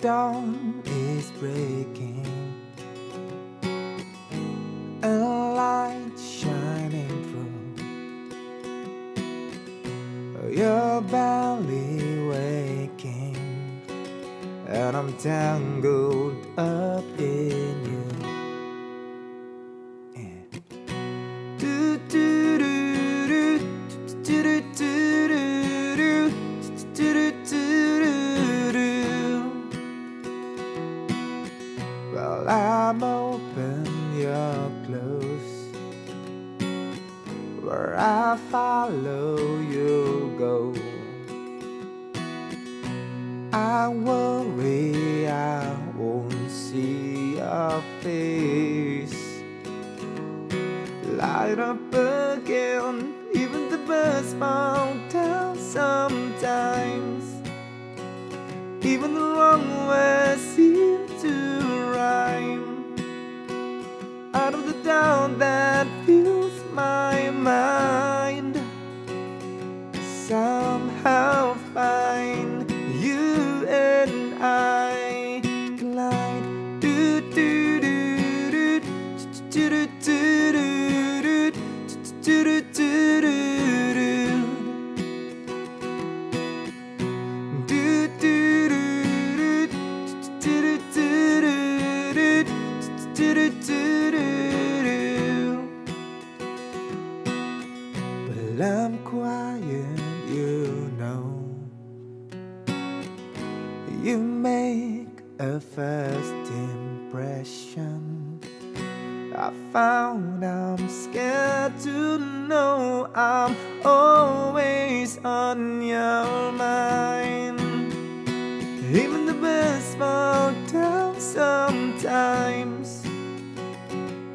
dawn is breaking, a light shining through. You're barely waking, and I'm tangled up in you. Well, I'm open, you're close. Where I follow, you go. I worry I won't see your face. Light up again, even the birds fall down sometimes. Even the wrong words seem to rhyme. Out of the doubt that fills my mind, I somehow find you and I collide. Do do do do do do do do do do do. Well, I'm quiet, you know. You make a first impression. I found I'm scared to know I'm always on your mind. Even the birds fall down sometimes.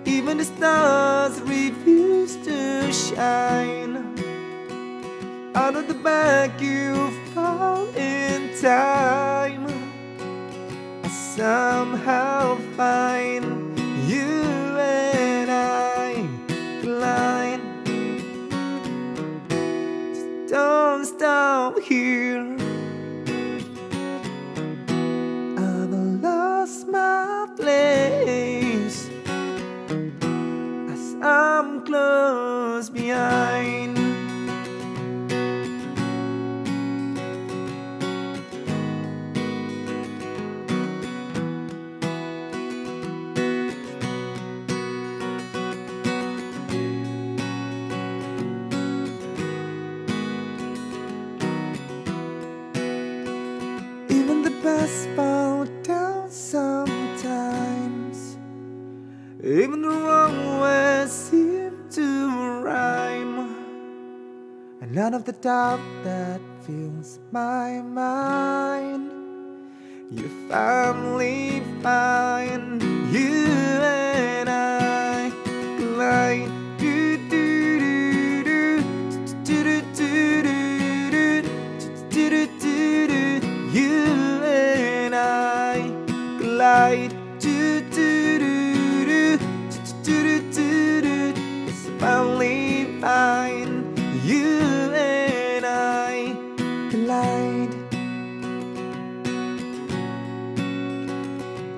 Even the stars refuse to shine. Out of the back you fall in time. I somehow find you and I collide. Just don't stop here. I've lost my place as I'm close behind. Even the best fall down sometimes. Even the wrong words seem to rhyme. And none of the doubt that fills my mind, you finally find you and I collide. Do do do do do do do do do do do. You and I collide. Do do do do do do do. It's finally fine. You and I collide.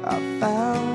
I found